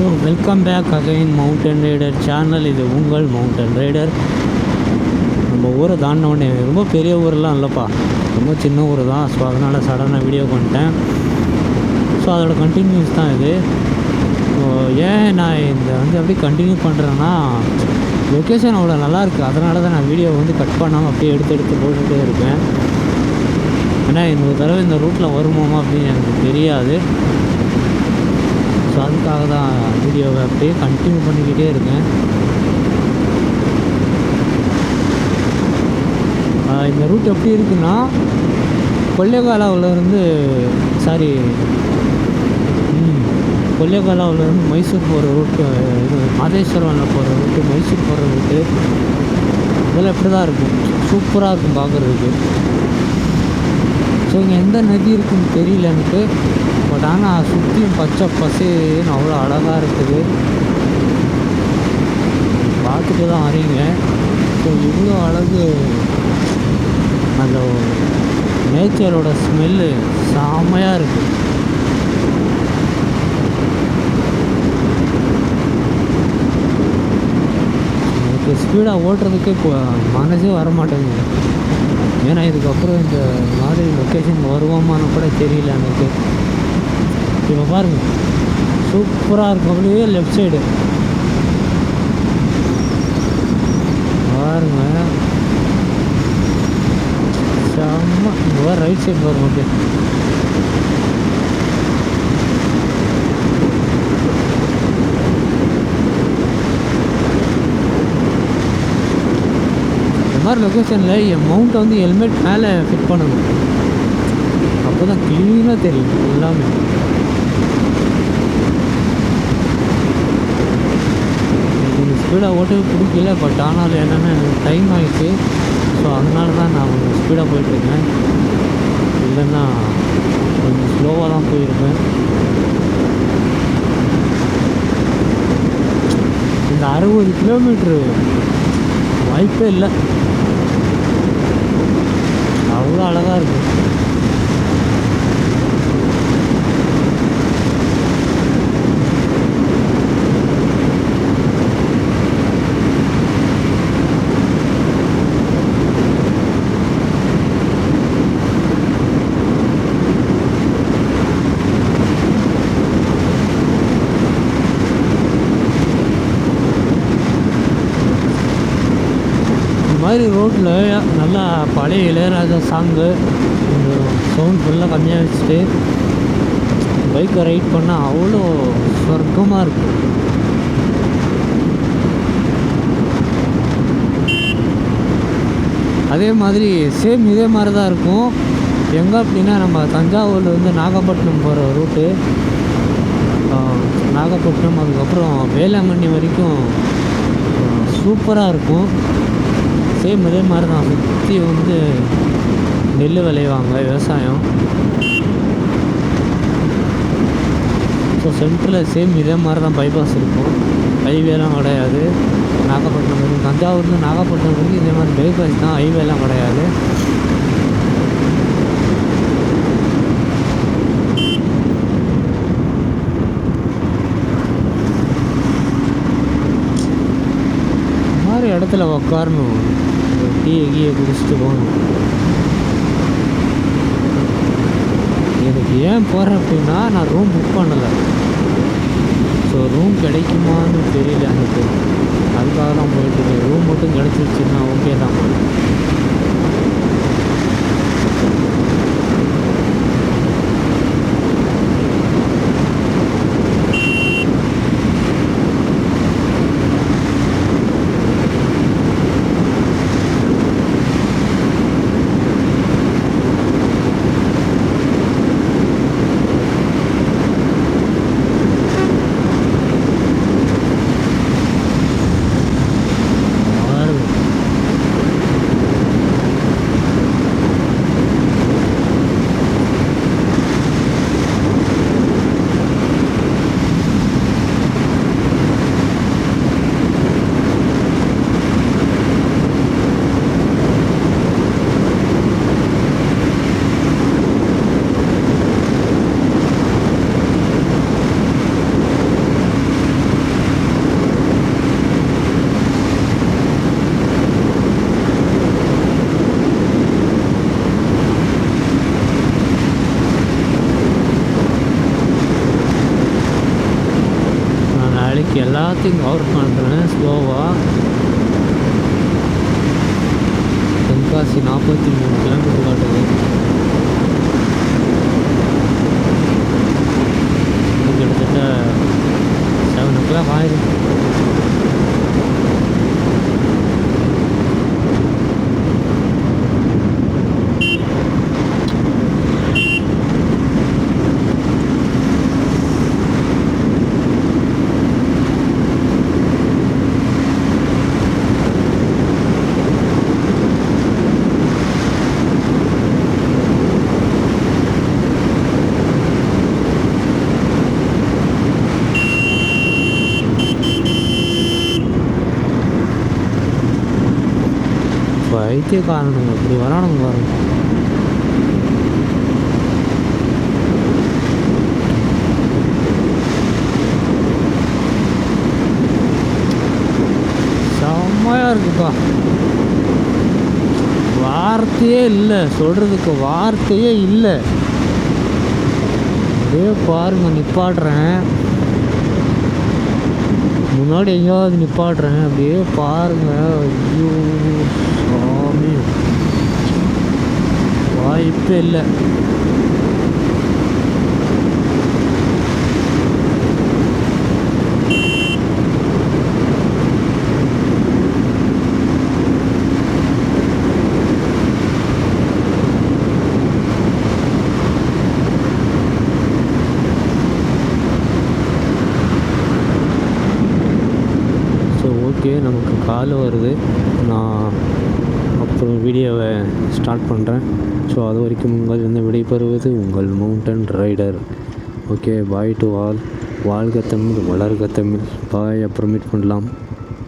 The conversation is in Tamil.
Welcome back again mountain rider channel. இது உங்கள் மவுண்டன் ரைடர். நம்ம ஊரை தாண்டினோடனே ரொம்ப பெரிய ஊரெலாம் இல்லைப்பா, ரொம்ப சின்ன ஊர் தான். ஸோ அதனால் சடனாக வீடியோ பண்ணிட்டேன். ஸோ அதோட கண்டினியூஸ் தான் இது. ஸோ ஏன் நான் இந்த அப்படியே கண்டினியூ பண்ணுறேன்னா, லொக்கேஷன் அவ்வளோ நல்லாயிருக்கு. அதனால தான் நான் வீடியோ கட் பண்ணாமல் அப்படியே எடுத்து போட்டுகிட்டே இருக்கேன். ஏன்னா இன்னொரு தடவை இந்த ரூட்டில் வருமோமா அப்படின்னு எனக்கு தெரியாது. ஸோ அதுக்காக தான் வீடியோவை அப்படியே கண்டினியூ பண்ணிக்கிட்டே இருக்கேன். இந்த ரூட் எப்படி இருக்குன்னா, கொல்லேகாலாவிலேருந்து மைசூர் போகிற ரூட்டு, இது மாதேஸ்வரனில் போகிற ரூட்டு, மைசூர் போகிற ரூட்டு, இதெல்லாம் இப்படி தான் இருக்கும். சூப்பராக இருக்கும் பார்க்குறதுக்கு. ஸோ இங்கே எந்த நதி இருக்குதுன்னு தெரியல எனக்கு. பட் ஆனால் சுற்றியும் பச்சை பசேன்னு அவ்வளோ அழகாக இருக்குது. பார்த்துட்டு தான் வரீங்க. ஸோ இவ்வளோ அழகு, அந்த நேச்சரோட ஸ்மெல்லு செம்மையாக இருக்குது. எனக்கு ஸ்பீடாக ஓட்டுறதுக்கே மனசே வரமாட்டேங்குது. ஏன்னா இதுக்கப்புறம் இந்த மாதிரி லொக்கேஷன் வருவோமான்னு கூட தெரியல எனக்கு. இப்போ பாருங்கள், சூப்பராக இருக்கும். அப்படியே லெஃப்ட் சைடு பாருங்க, செம்ம. இங்கே ரைட் சைடு பாருங்க. அப்படியே இந்த மாதிரி லொக்கேஷனில் என் மவுண்ட்டை ஹெல்மெட் மேலே ஃபிட் பண்ணணும். அப்போ தான் க்ளீனாக தெரியும் எல்லாமே. கொஞ்சம் ஸ்பீடாக ஓட்டவே பிடிக்கல. பட் ஆனாலும் என்னென்ன டைம் ஆகிடுச்சு. ஸோ அதனால தான் நான் கொஞ்சம் ஸ்பீடாக போயிட்டுருக்கேன். இல்லைன்னா கொஞ்சம் ஸ்லோவாக தான் போயிருப்பேன். இந்த 60 கிலோமீட்ரு வாய்ப்பே இல்லை. அவ்வளோ அழகாக இருக்குது. மாதிரி ரோட்டில் நல்லா பழைய இளையராஜா சாங்கு, இந்த சவுண்ட் ஃபுல்லாக கம்மியாக வச்சுட்டு பைக்கை ரைட் பண்ணால் அவ்வளோ சொர்க்கமாக இருக்கும். அதே மாதிரி சேம் இதே மாதிரி தான் இருக்கும். எங்கே அப்படின்னா, நம்ம தஞ்சாவூர்லேருந்து நாகப்பட்டினம் போகிற ரூட்டு, நாகப்பட்டினம் அதுக்கப்புறம் வேளாங்கண்ணி வரைக்கும் சூப்பராக இருக்கும். சேம் இதே மாதிரி தான். சுற்றி நெல் விளைவாங்க, விவசாயம். ஸோ சென்டரில் சேம் இதே மாதிரி தான் பைபாஸ் இருக்கும். ஹைவேலாம் கிடையாது. நாகப்பட்டினம் வரைக்கும், தஞ்சாவூர்லேருந்து நாகப்பட்டினம் வரைக்கும் இதே மாதிரி பைபாஸ் தான், ஹைவேலாம் கிடையாது. இந்த மாதிரி இடத்துல உக்காரணும், டீயை குடிச்சிட்டு போகணும். எனக்கு ஏன் போகிறேன் அப்படின்னா, நான் ரூம் புக் பண்ணலை. ஸோ ரூம் கிடைக்குமான்னு தெரியல எனக்கு. அதுக்காக தான் போயிட்டுருக்கேன். ரூம் மட்டும் கிடச்சிருச்சுன்னா ஓகே தான். எல்லாத்தையும் கவர் பண்ணுறேன் ஸ்லோவாக. தென்காசி 43 கிலோமீட்டர் காட்டுது. கிட்டத்தட்ட 7 o'clock ஆயிடும். பைத்தியக்காரனுங்க இப்படி வரானுங்க பாருங்க. செம்மையாக இருக்குப்பா. வார்த்தையே இல்லை, சொல்கிறதுக்கு வார்த்தையே இல்லை. அப்படியே பாருங்க, நிப்பாடுறேன் முன்னாடி எங்கேயாவது நிப்பாடுறேன். அப்படியே பாருங்க. ஐயோ சாமி, வாய்ப்பே இல்லை. ஓகே, நமக்கு கால் வருது. நான் அப்புறம் வீடியோவை ஸ்டார்ட் பண்ணுறேன். ஸோ அது வரைக்கும் உங்கள் விடைபெறுவது உங்கள் mountain rider. Okay, bye to all. வாழ்க தமிழ், வளர்க தமிழ். பாய், அப்புறம் மீட் பண்ணலாம்.